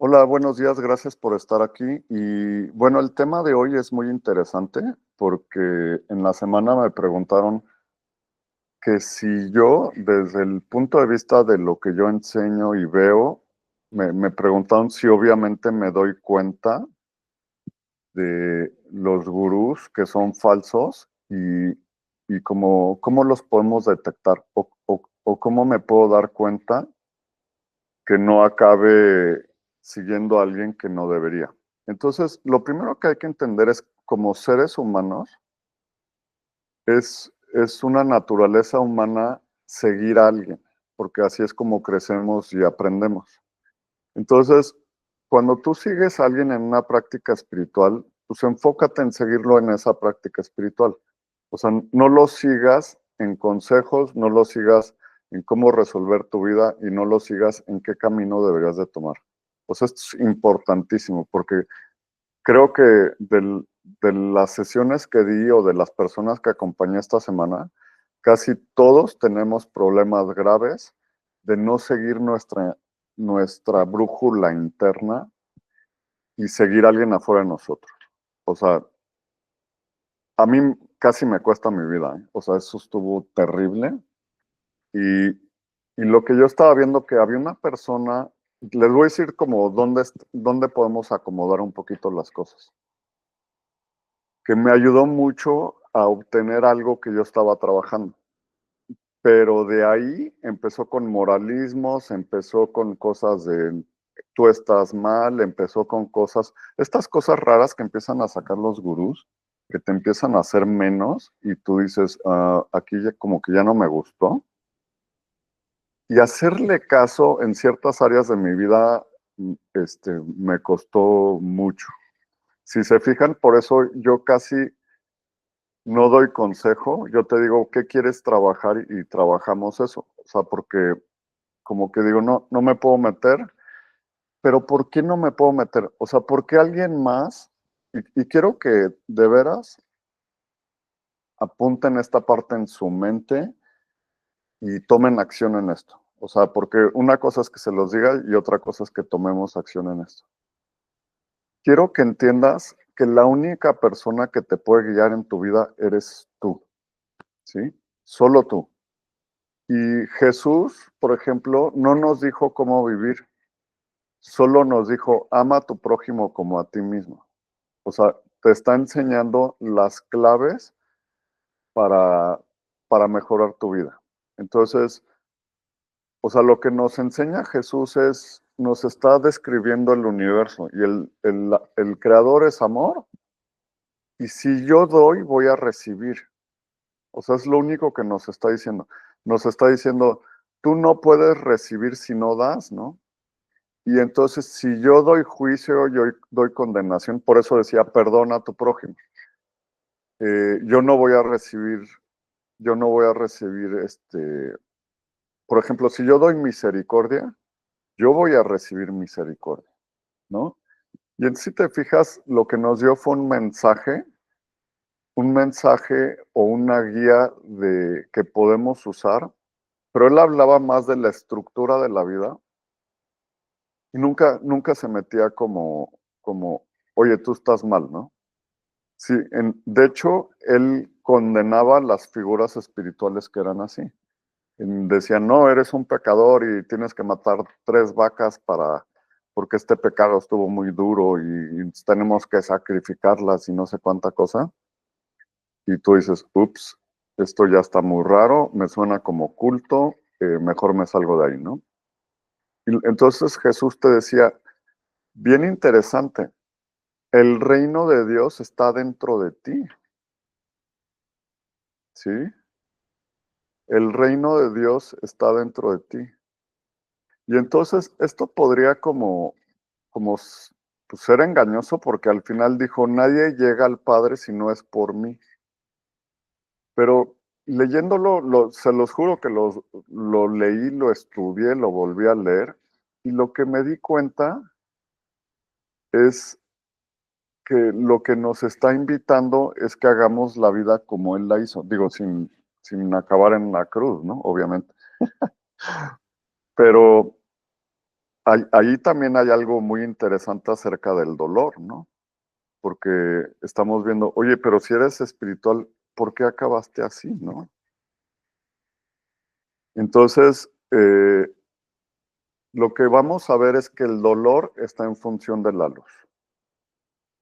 Hola, buenos días, gracias por estar aquí. Y bueno, el tema de hoy es muy interesante porque en la semana me preguntaron que si yo, desde el punto de vista de lo que yo enseño y veo, me preguntaron si obviamente me doy cuenta de los gurús que son falsos y cómo los podemos detectar o cómo me puedo dar cuenta que no acabe siguiendo a alguien que no debería. Entonces, lo primero que hay que entender es, como seres humanos, es una naturaleza humana seguir a alguien, porque así es como crecemos y aprendemos. Entonces, cuando tú sigues a alguien en una práctica espiritual, pues enfócate en seguirlo en esa práctica espiritual. O sea, no lo sigas en consejos, no lo sigas en cómo resolver tu vida y no lo sigas en qué camino deberías de tomar. O sea, esto es importantísimo porque creo que de las sesiones que di o de las personas que acompañé esta semana, casi todos tenemos problemas graves de no seguir nuestra brújula interna y seguir a alguien afuera de nosotros. O sea, a mí casi me cuesta mi vida, ¿eh? O sea, eso estuvo terrible. Y lo que yo estaba viendo que había una persona, les voy a decir como dónde podemos acomodar un poquito las cosas, que me ayudó mucho a obtener algo que yo estaba trabajando. Pero de ahí empezó con moralismos, empezó con cosas de tú estás mal, empezó con estas cosas raras que empiezan a sacar los gurús, que te empiezan a hacer menos y tú dices, aquí ya, como que ya no me gustó. Y hacerle caso en ciertas áreas de mi vida, me costó mucho. Si se fijan, por eso yo casi no doy consejo, yo te digo, ¿qué quieres trabajar? Y trabajamos eso. O sea, porque como que digo, no, no me puedo meter, pero ¿por qué no me puedo meter? O sea, ¿por qué alguien más? Y quiero que de veras apunten esta parte en su mente y tomen acción en esto. O sea, porque una cosa es que se los diga y otra cosa es que tomemos acción en esto. Quiero que entiendas que la única persona que te puede guiar en tu vida eres tú, ¿sí? Solo tú. Y Jesús, por ejemplo, no nos dijo cómo vivir, solo nos dijo, ama a tu prójimo como a ti mismo. O sea, te está enseñando las claves para, para mejorar tu vida. Entonces, o sea, lo que nos enseña Jesús es, nos está describiendo el universo y el creador es amor y si yo doy, voy a recibir. O sea, es lo único que nos está diciendo. Nos está diciendo, tú no puedes recibir si no das, ¿no? Y entonces, si yo doy juicio, yo doy condenación, por eso decía, perdona a tu prójimo. Yo no voy a recibir, yo no voy a recibir, por ejemplo, si yo doy misericordia, yo voy a recibir misericordia, ¿no? Y en si te fijas, lo que nos dio fue un mensaje o una guía de que podemos usar, pero él hablaba más de la estructura de la vida y nunca se metía como, oye, tú estás mal, ¿no? Sí, de hecho, él condenaba las figuras espirituales que eran así. Decían, no, eres un pecador y tienes que matar 3 vacas porque este pecado estuvo muy duro y tenemos que sacrificarlas y no sé cuánta cosa. Y tú dices, ups, esto ya está muy raro, me suena como culto, mejor me salgo de ahí, ¿no? Y entonces Jesús te decía, bien interesante, el reino de Dios está dentro de ti, ¿sí? El reino de Dios está dentro de ti. Y entonces esto podría pues, ser engañoso porque al final dijo, nadie llega al Padre si no es por mí. Pero leyéndolo, se los juro que lo leí, lo estudié, lo volví a leer y lo que me di cuenta es que lo que nos está invitando es que hagamos la vida como Él la hizo. Digo, sin acabar en la cruz, ¿no? Obviamente. Pero ahí también hay algo muy interesante acerca del dolor, ¿no? Porque estamos viendo, oye, pero si eres espiritual, ¿por qué acabaste así, no? Entonces, lo que vamos a ver es que el dolor está en función de la luz.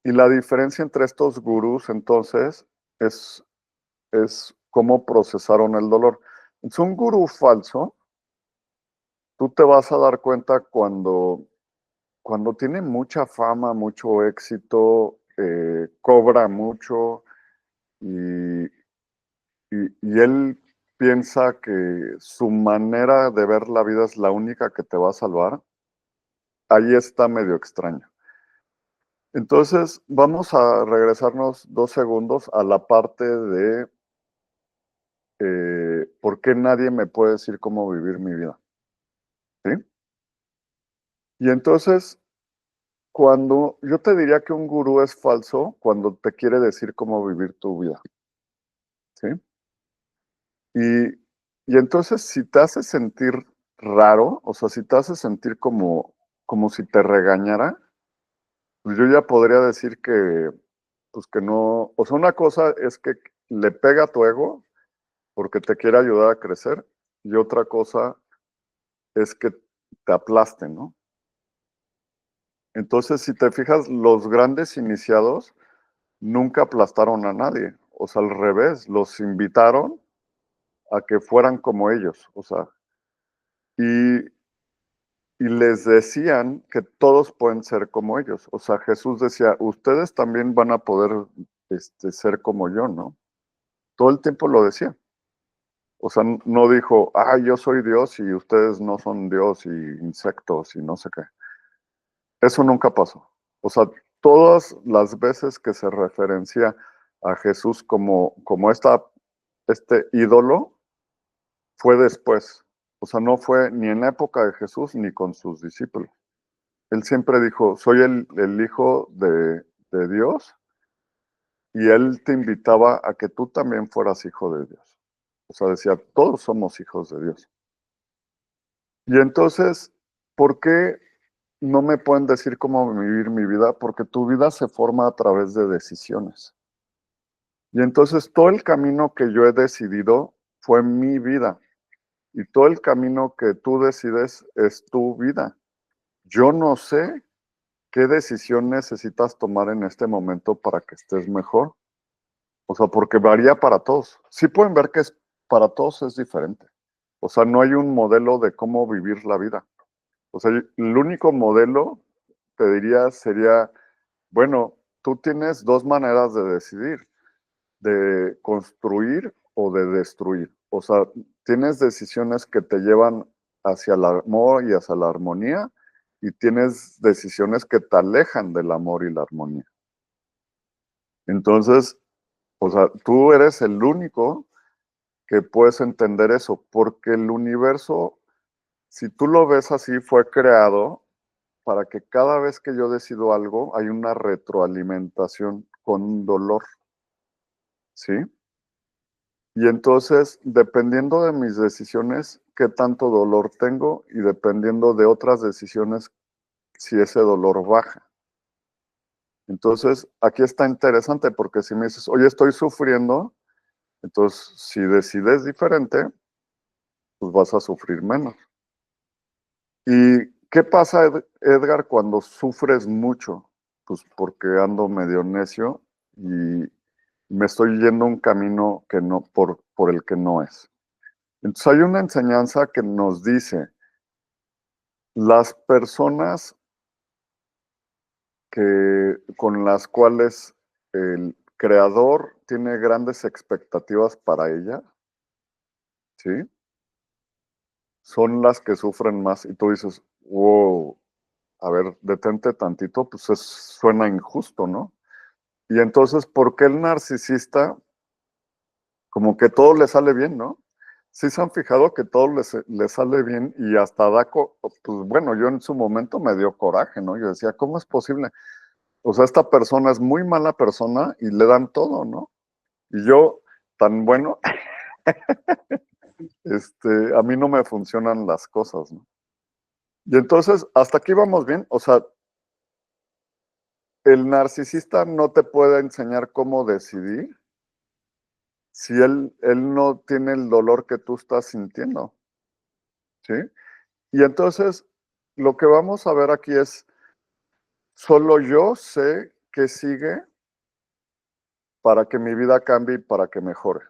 Y la diferencia entre estos gurús, entonces, es cómo procesaron el dolor. Es un gurú falso, tú te vas a dar cuenta cuando tiene mucha fama, mucho éxito, cobra mucho y, y él piensa que su manera de ver la vida es la única que te va a salvar, ahí está medio extraño. Entonces, vamos a regresarnos 2 segundos a la parte de por qué nadie me puede decir cómo vivir mi vida. ¿Sí? Y entonces, cuando yo te diría que un gurú es falso cuando te quiere decir cómo vivir tu vida. ¿Sí? Y, y entonces, si te hace sentir raro, o sea, si te hace sentir como si te regañara, pues yo ya podría decir que, pues que no, o sea, una cosa es que le pega a tu ego porque te quiere ayudar a crecer y otra cosa es que te aplaste, ¿no? Entonces, si te fijas, los grandes iniciados nunca aplastaron a nadie, o sea, al revés, los invitaron a que fueran como ellos, o sea, y, y les decían que todos pueden ser como ellos, o sea, Jesús decía, ustedes también van a poder ser como yo, ¿no? Todo el tiempo lo decía. O sea, no dijo, ah, yo soy Dios y ustedes no son Dios y insectos y no sé qué. Eso nunca pasó. O sea, todas las veces que se referencia a Jesús como este ídolo, fue después. O sea, no fue ni en la época de Jesús ni con sus discípulos. Él siempre dijo, soy el hijo de Dios y él te invitaba a que tú también fueras hijo de Dios. O sea, decía, todos somos hijos de Dios. Y entonces, ¿por qué no me pueden decir cómo vivir mi vida? Porque tu vida se forma a través de decisiones. Y entonces todo el camino que yo he decidido fue mi vida. Y todo el camino que tú decides es tu vida. Yo no sé qué decisión necesitas tomar en este momento para que estés mejor. O sea, porque varía para todos. Sí pueden ver que para todos es diferente. O sea, no hay un modelo de cómo vivir la vida. O sea, el único modelo, te diría, sería, bueno, tú tienes dos maneras de decidir, de construir o de destruir. O sea, tienes decisiones que te llevan hacia el amor y hacia la armonía, y tienes decisiones que te alejan del amor y la armonía. Entonces, o sea, tú eres el único que puedes entender eso, porque el universo, si tú lo ves así, fue creado para que cada vez que yo decido algo, hay una retroalimentación con un dolor, ¿sí? Y entonces, dependiendo de mis decisiones, qué tanto dolor tengo y dependiendo de otras decisiones, si ese dolor baja. Entonces, aquí está interesante porque si me dices, oye, estoy sufriendo, entonces si decides diferente, pues vas a sufrir menos. ¿Y qué pasa, Edgar, cuando sufres mucho? Pues porque ando medio necio y me estoy yendo un camino que no, por el que no es. Entonces hay una enseñanza que nos dice, las personas con las cuales el creador tiene grandes expectativas para ella, ¿sí? Son las que sufren más. Y tú dices, wow, a ver, detente tantito, pues suena injusto, ¿no? Y entonces, ¿por qué el narcisista, como que todo le sale bien, ¿no? Sí se han fijado que todo le sale bien y hasta pues bueno, yo en su momento me dio coraje, ¿no? Yo decía, ¿cómo es posible? O sea, esta persona es muy mala persona y le dan todo, ¿no? Y yo, tan bueno, a mí no me funcionan las cosas, ¿no? Y entonces, hasta aquí vamos bien. O sea, el narcisista no te puede enseñar cómo decidir si él no tiene el dolor que tú estás sintiendo, ¿sí? Y entonces, lo que vamos a ver aquí es, solo yo sé qué sigue para que mi vida cambie y para que mejore.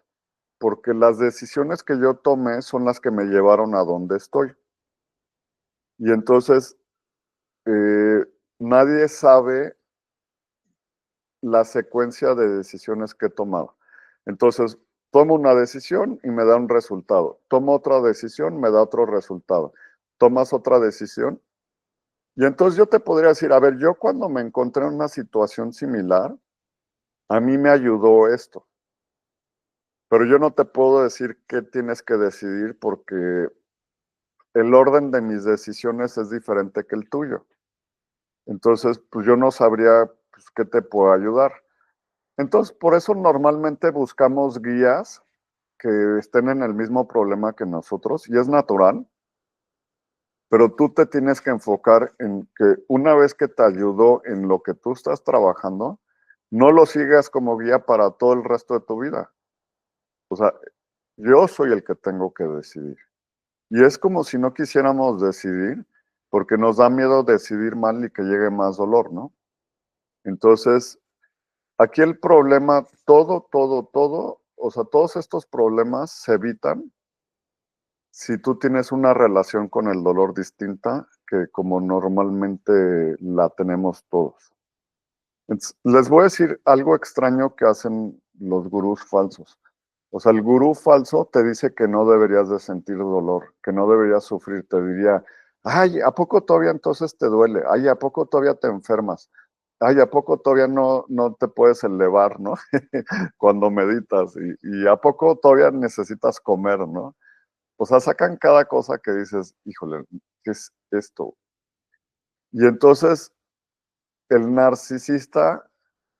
Porque las decisiones que yo tomé son las que me llevaron a donde estoy. Y entonces, eh, nadie sabe la secuencia de decisiones que he tomado. Entonces, tomo una decisión y me da un resultado. Tomo otra decisión, me da otro resultado. Tomas otra decisión. Y entonces yo te podría decir, a ver, yo cuando me encontré en una situación similar, a mí me ayudó esto. Pero yo no te puedo decir qué tienes que decidir porque el orden de mis decisiones es diferente que el tuyo. Entonces, pues yo no sabría pues, qué te puedo ayudar. Entonces, por eso normalmente buscamos guías que estén en el mismo problema que nosotros, y es natural, pero tú te tienes que enfocar en que una vez que te ayudó en lo que tú estás trabajando, no lo sigas como guía para todo el resto de tu vida. O sea, yo soy el que tengo que decidir. Y es como si no quisiéramos decidir, porque nos da miedo decidir mal y que llegue más dolor, ¿no? Entonces, aquí el problema, todo, o sea, todos estos problemas se evitan si tú tienes una relación con el dolor distinta que como normalmente la tenemos todos. Entonces, les voy a decir algo extraño que hacen los gurús falsos. O sea, el gurú falso te dice que no deberías de sentir dolor, que no deberías sufrir. Te diría, ay, ¿a poco todavía entonces te duele? Ay, ¿a poco todavía te enfermas? Ay, ¿a poco todavía no te puedes elevar, ¿no? Cuando meditas. Y ¿a poco todavía necesitas comer, ¿no? O sea, sacan cada cosa que dices, híjole, ¿qué es esto? Y entonces, el narcisista,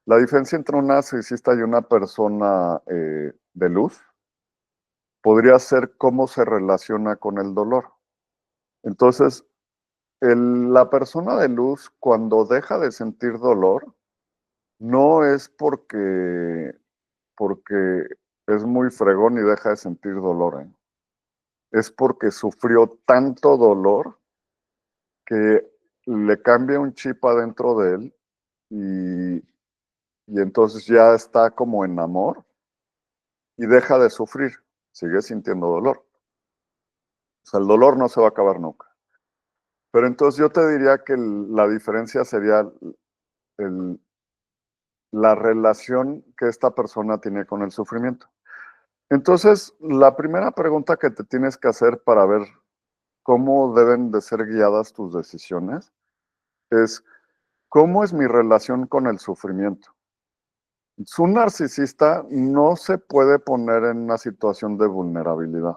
la diferencia entre un narcisista y una persona de luz, podría ser cómo se relaciona con el dolor. Entonces, la persona de luz, cuando deja de sentir dolor, no es porque es muy fregón y deja de sentir dolor, ¿eh? Es porque sufrió tanto dolor que le cambia un chip adentro de él y, y entonces ya está como en amor y deja de sufrir, sigue sintiendo dolor. O sea, el dolor no se va a acabar nunca. Pero entonces yo te diría que la diferencia sería el- la relación que esta persona tiene con el sufrimiento. Entonces, la primera pregunta que te tienes que hacer para ver cómo deben de ser guiadas tus decisiones es, ¿cómo es mi relación con el sufrimiento? Un narcisista no se puede poner en una situación de vulnerabilidad.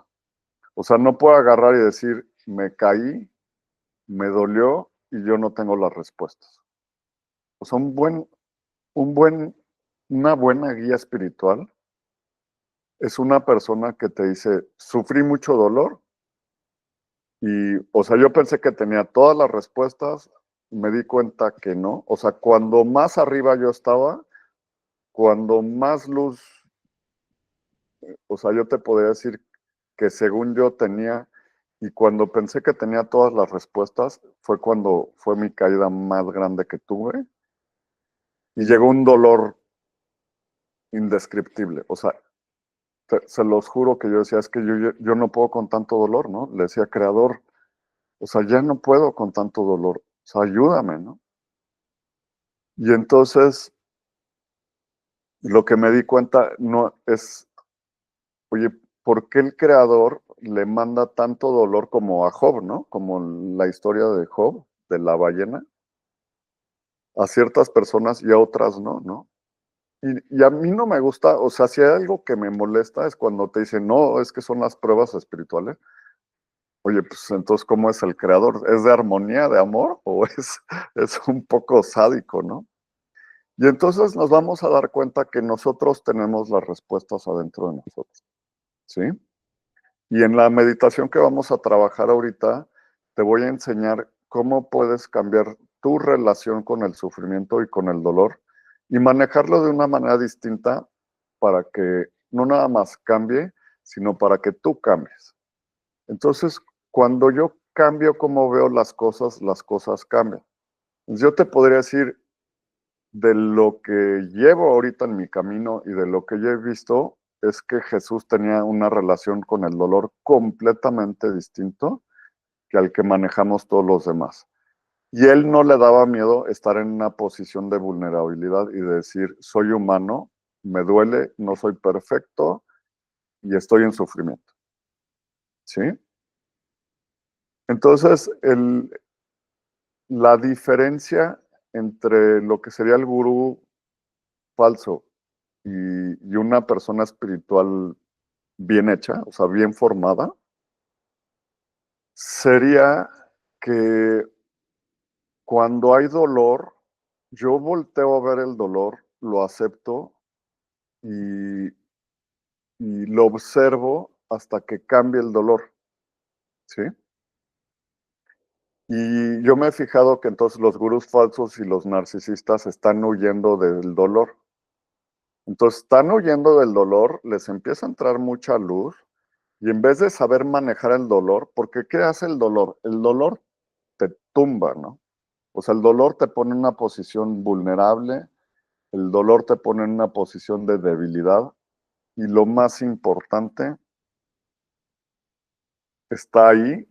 O sea, no puede agarrar y decir, me caí, me dolió y yo no tengo las respuestas. O sea, una buena guía espiritual es una persona que te dice, sufrí mucho dolor y, o sea, yo pensé que tenía todas las respuestas, me di cuenta que no. O sea, cuando más arriba yo estaba, cuando más luz, o sea, yo te podría decir que según yo tenía, y cuando pensé que tenía todas las respuestas, fue cuando fue mi caída más grande que tuve, y llegó un dolor indescriptible. O sea, se los juro que yo decía, es que yo no puedo con tanto dolor, ¿no? Le decía, creador, o sea, ya no puedo con tanto dolor, o sea, ayúdame, ¿no? Y entonces, lo que me di cuenta no es, oye, ¿por qué el creador le manda tanto dolor como a Job, ¿no? Como la historia de Job, de la ballena, a ciertas personas y a otras no, ¿no? Y a mí no me gusta, o sea, si hay algo que me molesta es cuando te dicen, no, es que son las pruebas espirituales. Oye, pues entonces, ¿cómo es el creador? ¿Es de armonía, de amor o es un poco sádico, no? Y entonces nos vamos a dar cuenta que nosotros tenemos las respuestas adentro de nosotros, ¿sí? Y en la meditación que vamos a trabajar ahorita, te voy a enseñar cómo puedes cambiar tu relación con el sufrimiento y con el dolor y manejarlo de una manera distinta para que no nada más cambie, sino para que tú cambies. Entonces, cuando yo cambio cómo veo las cosas cambian. Entonces, yo te podría decir de lo que llevo ahorita en mi camino y de lo que yo he visto, es que Jesús tenía una relación con el dolor completamente distinto que al que manejamos todos los demás. Y él no le daba miedo estar en una posición de vulnerabilidad y de decir, soy humano, me duele, no soy perfecto y estoy en sufrimiento. ¿Sí? Entonces, la diferencia entre lo que sería el gurú falso y una persona espiritual bien hecha, o sea, bien formada, sería que cuando hay dolor, yo volteo a ver el dolor, lo acepto y, y lo observo hasta que cambie el dolor, ¿sí? Y yo me he fijado que entonces los gurús falsos y los narcisistas están huyendo del dolor. Entonces están huyendo del dolor, les empieza a entrar mucha luz y en vez de saber manejar el dolor, porque ¿qué hace el dolor? El dolor te tumba, ¿no? O sea, el dolor te pone en una posición vulnerable, el dolor te pone en una posición de debilidad y lo más importante está ahí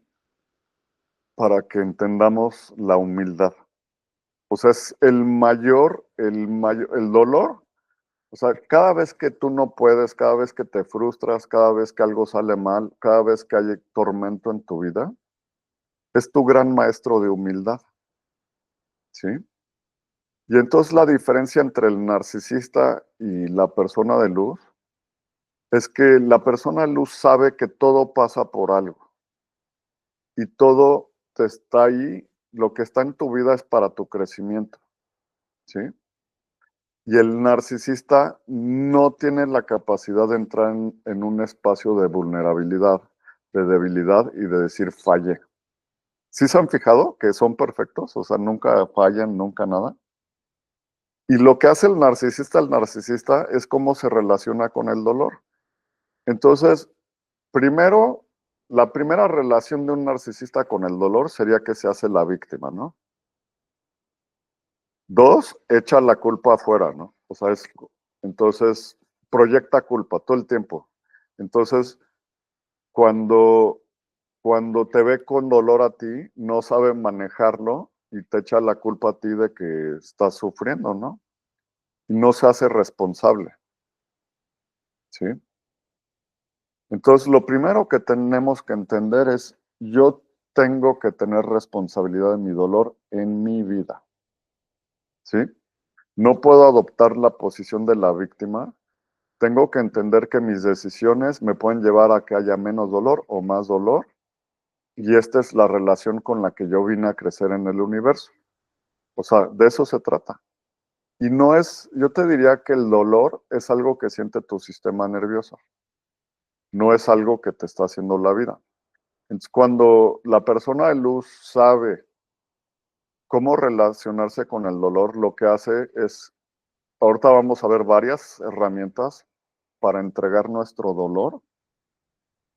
para que entendamos la humildad. O sea, es el dolor. O sea, cada vez que tú no puedes, cada vez que te frustras, cada vez que algo sale mal, cada vez que hay tormento en tu vida, es tu gran maestro de humildad, ¿sí? Y entonces la diferencia entre el narcisista y la persona de luz es que la persona de luz sabe que todo pasa por algo y todo te está ahí, lo que está en tu vida es para tu crecimiento, ¿sí? Y el narcisista no tiene la capacidad de entrar en un espacio de vulnerabilidad, de debilidad y de decir fallé. ¿Sí se han fijado que son perfectos? O sea, nunca fallan, nunca nada. Y lo que hace el narcisista es cómo se relaciona con el dolor. Entonces, primero, la primera relación de un narcisista con el dolor sería que se hace la víctima, ¿no? Dos, echa la culpa afuera, ¿no? O sea, entonces proyecta culpa todo el tiempo. Entonces, cuando, cuando te ve con dolor a ti, no sabe manejarlo y te echa la culpa a ti de que estás sufriendo, ¿no? Y no se hace responsable, ¿sí? Entonces, lo primero que tenemos que entender es, yo tengo que tener responsabilidad de mi dolor en mi vida, ¿sí? No puedo adoptar la posición de la víctima. Tengo que entender que mis decisiones me pueden llevar a que haya menos dolor o más dolor. Y esta es la relación con la que yo vine a crecer en el universo. O sea, de eso se trata. Y no es, yo te diría que el dolor es algo que siente tu sistema nervioso. No es algo que te está haciendo la vida. Entonces, cuando la persona de luz sabe cómo relacionarse con el dolor, lo que hace es, ahorita vamos a ver varias herramientas para entregar nuestro dolor.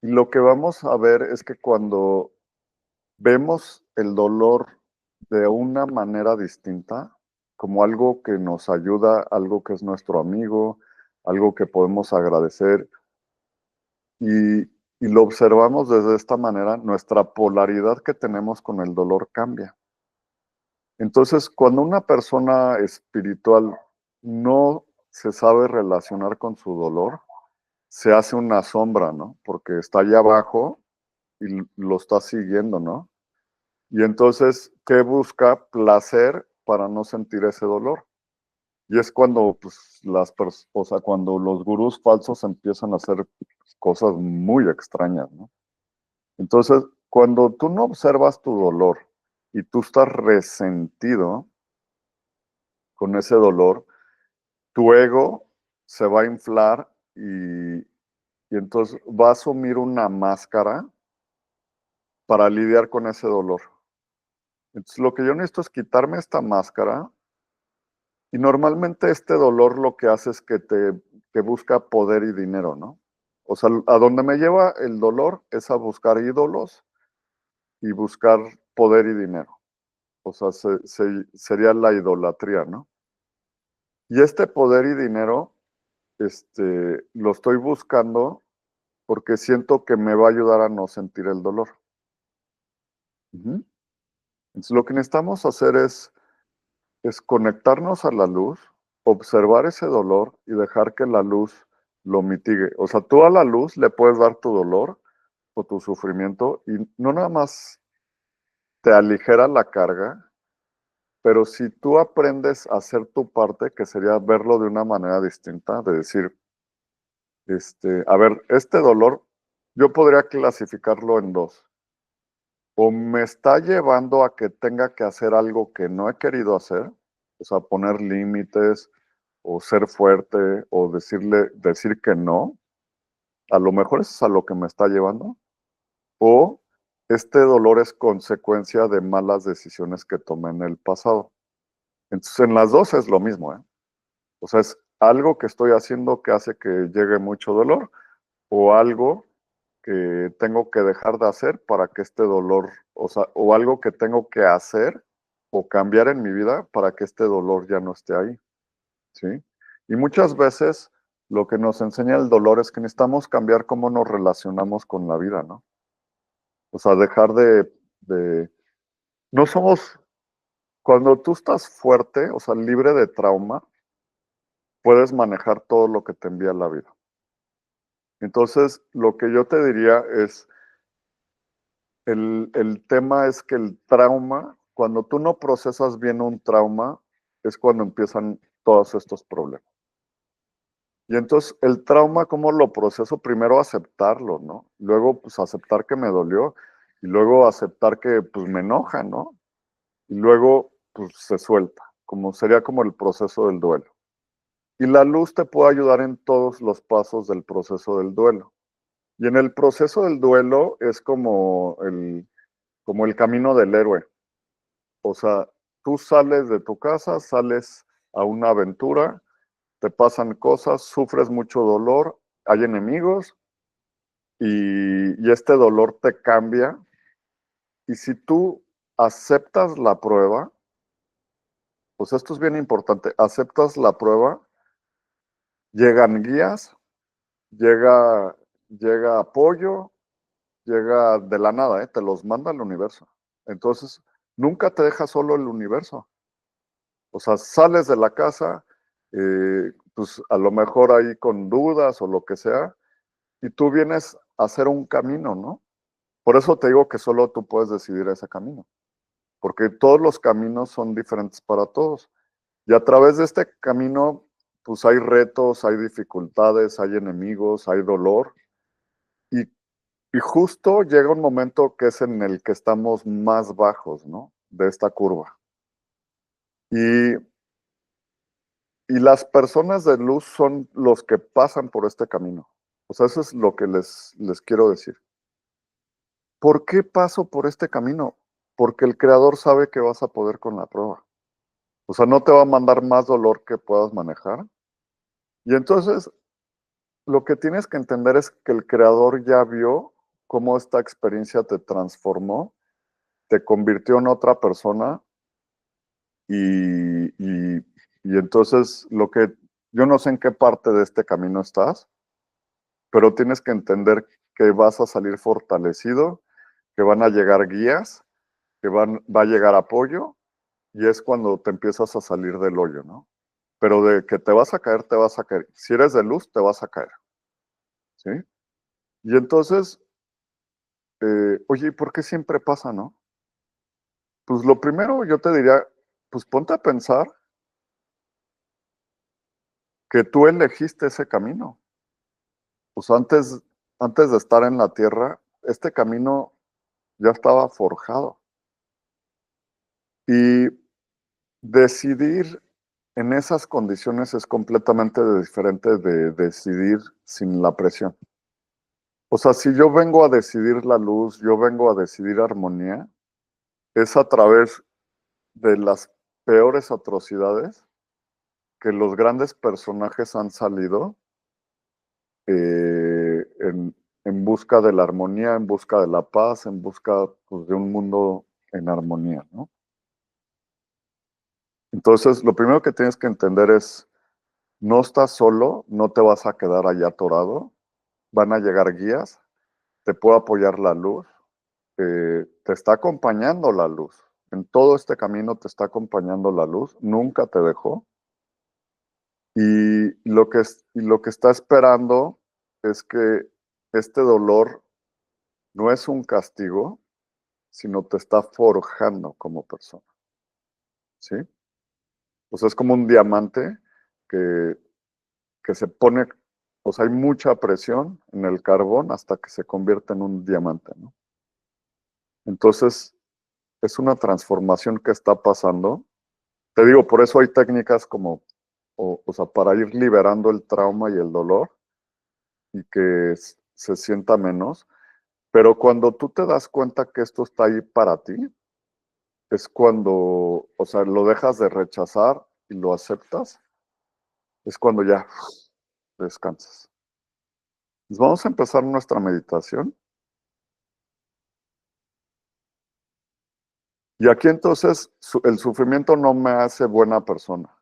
Y lo que vamos a ver es que cuando vemos el dolor de una manera distinta, como algo que nos ayuda, algo que es nuestro amigo, algo que podemos agradecer, y lo observamos desde esta manera, nuestra polaridad que tenemos con el dolor cambia. Entonces, cuando una persona espiritual no se sabe relacionar con su dolor, se hace una sombra, ¿no? Porque está allá abajo y lo está siguiendo, ¿no? Y entonces, ¿qué busca? Placer para no sentir ese dolor. Y es cuando, pues, o sea, cuando los gurús falsos empiezan a hacer cosas muy extrañas, ¿no? Entonces, cuando tú no observas tu dolor y tú estás resentido con ese dolor, tu ego se va a inflar y entonces va a asumir una máscara para lidiar con ese dolor. Entonces, lo que yo necesito es quitarme esta máscara y normalmente este dolor lo que hace es que busca poder y dinero, ¿no? O sea, a donde me lleva el dolor es a buscar ídolos y buscar poder y dinero. O sea, sería la idolatría, ¿no? Y este poder y dinero, lo estoy buscando porque siento que me va a ayudar a no sentir el dolor. Ujú. Entonces, lo que necesitamos hacer es conectarnos a la luz, observar ese dolor y dejar que la luz lo mitigue. O sea, tú a la luz le puedes dar tu dolor o tu sufrimiento y no nada más te aligera la carga, pero si tú aprendes a hacer tu parte, que sería verlo de una manera distinta, de decir, a ver, este dolor yo podría clasificarlo en dos. O me está llevando a que tenga que hacer algo que no he querido hacer, o sea, poner límites, o ser fuerte, o decir que no, a lo mejor eso es a lo que me está llevando, o este dolor es consecuencia de malas decisiones que tomé en el pasado. Entonces, en las dos es lo mismo, ¿eh? O sea, es algo que estoy haciendo que hace que llegue mucho dolor, o algo que tengo que dejar de hacer para que este dolor, o sea, o algo que tengo que hacer o cambiar en mi vida para que este dolor ya no esté ahí, ¿sí? Y muchas veces lo que nos enseña el dolor es que necesitamos cambiar cómo nos relacionamos con la vida, ¿no? O sea, dejar no somos, cuando tú estás fuerte, o sea, libre de trauma, puedes manejar todo lo que te envía la vida. Entonces, lo que yo te diría es, el tema es que el trauma, cuando tú no procesas bien un trauma, es cuando empiezan todos estos problemas. Y entonces el trauma, ¿cómo lo proceso? Primero aceptarlo, ¿no? Luego, pues aceptar que me dolió y luego aceptar que, pues me enoja, ¿no? Y luego, pues se suelta, sería como el proceso del duelo. Y la luz te puede ayudar en todos los pasos del proceso del duelo. Y en el proceso del duelo es como el camino del héroe. O sea, tú sales de tu casa, sales a una aventura, te pasan cosas, sufres mucho dolor, hay enemigos y este dolor te cambia. Y si tú aceptas la prueba, pues esto es bien importante, aceptas la prueba, llegan guías, llega, llega apoyo, llega de la nada, te los manda el universo. Entonces, nunca te deja solo el universo. O sea, sales de la casa, pues a lo mejor ahí con dudas o lo que sea, y tú vienes a hacer un camino, ¿no? Por eso te digo que solo tú puedes decidir ese camino, porque todos los caminos son diferentes para todos. Y a través de este camino, pues hay retos, hay dificultades, hay enemigos, hay dolor, y, y justo llega un momento que es en el que estamos más bajos, ¿no? De esta curva. Y Y las personas de luz son los que pasan por este camino. O sea, eso es lo que les quiero decir. ¿Por qué paso por este camino? Porque el creador sabe que vas a poder con la prueba. O sea, no te va a mandar más dolor que puedas manejar. Y entonces, lo que tienes que entender es que el creador ya vio cómo esta experiencia te transformó, te convirtió en otra persona y entonces yo no sé en qué parte de este camino estás, pero tienes que entender que vas a salir fortalecido, que van a llegar guías, va a llegar apoyo, y es cuando te empiezas a salir del hoyo, ¿no? Pero de que te vas a caer, te vas a caer. Si eres de luz, te vas a caer, ¿sí? Y entonces, oye, ¿y por qué siempre pasa, no? Pues lo primero yo te diría, pues ponte a pensar que tú elegiste ese camino. Pues antes de estar en la tierra, este camino ya estaba forjado. Y decidir en esas condiciones es completamente diferente de decidir sin la presión. O sea, si yo vengo a decidir la luz, yo vengo a decidir armonía, es a través de las peores atrocidades que los grandes personajes han salido en busca de la armonía, en busca de la paz, en busca pues, de un mundo en armonía, ¿no? Entonces, lo primero que tienes que entender es, no estás solo, no te vas a quedar allá atorado, van a llegar guías, te puede apoyar la luz, te está acompañando la luz. En todo este camino te está acompañando la luz, nunca te dejó. Y lo que está esperando es que este dolor no es un castigo, sino te está forjando como persona, ¿sí? O sea, es como un diamante que, que se pone, o sea, hay mucha presión en el carbón hasta que se convierte en un diamante, ¿no? Entonces, es una transformación que está pasando. Te digo, por eso hay técnicas como, o sea, para ir liberando el trauma y el dolor y que se sienta menos. Pero cuando tú te das cuenta que esto está ahí para ti, es cuando, o sea, lo dejas de rechazar y lo aceptas, es cuando ya descansas. Pues vamos a empezar nuestra meditación. Y aquí entonces el sufrimiento no me hace buena persona.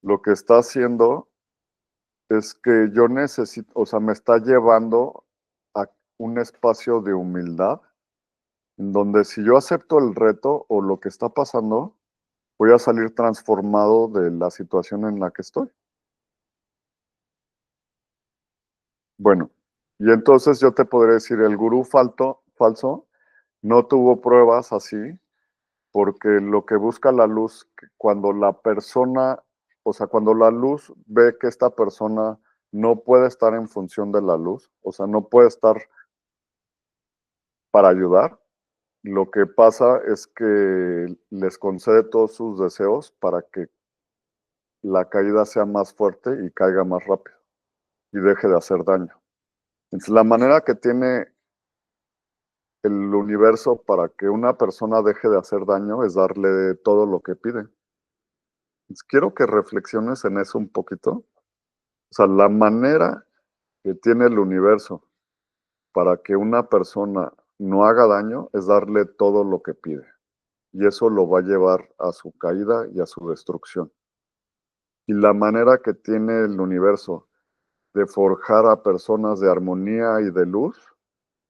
Lo que está haciendo es que yo necesito, o sea, me está llevando a un espacio de humildad, en donde si yo acepto el reto o lo que está pasando, voy a salir transformado de la situación en la que estoy. Bueno, y entonces yo te podría decir, el gurú falso no tuvo pruebas así, porque lo que busca la luz, cuando la persona, o sea, cuando la luz ve que esta persona no puede estar en función de la luz, o sea, no puede estar para ayudar, lo que pasa es que les concede todos sus deseos para que la caída sea más fuerte y caiga más rápido y deje de hacer daño. Entonces, la manera que tiene el universo para que una persona deje de hacer daño es darle todo lo que pide. Entonces, quiero que reflexiones en eso un poquito. O sea, la manera que tiene el universo para que una persona no haga daño es darle todo lo que pide. Y eso lo va a llevar a su caída y a su destrucción. Y la manera que tiene el universo de forjar a personas de armonía y de luz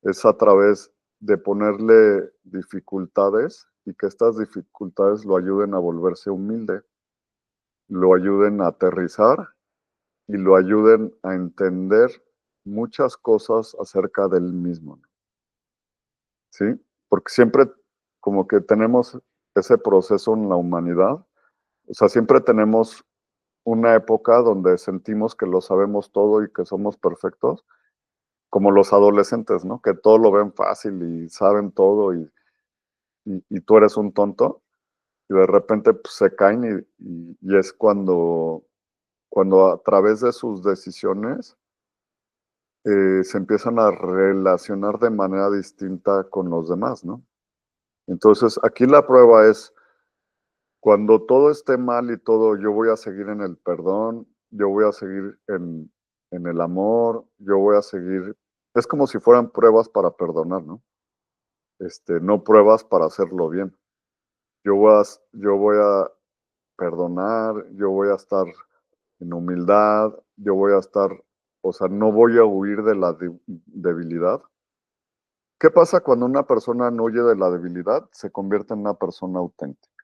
es a través de ponerle dificultades y que estas dificultades lo ayuden a volverse humilde, lo ayuden a aterrizar y lo ayuden a entender muchas cosas acerca del mismo, ¿sí? Porque siempre como que tenemos ese proceso en la humanidad, o sea, siempre tenemos una época donde sentimos que lo sabemos todo y que somos perfectos, como los adolescentes, ¿no? Que todo lo ven fácil y saben todo y tú eres un tonto y de repente pues, se caen y es cuando a través de sus decisiones se empiezan a relacionar de manera distinta con los demás, ¿no? Entonces, aquí la prueba es, cuando todo esté mal y todo, yo voy a seguir en el perdón, yo voy a seguir en el amor, yo voy a seguir, es como si fueran pruebas para perdonar, ¿no? No pruebas para hacerlo bien. Yo voy a perdonar, yo voy a estar en humildad, yo voy a estar, o sea, no voy a huir de la debilidad. ¿Qué pasa cuando una persona no huye de la debilidad? Se convierte en una persona auténtica.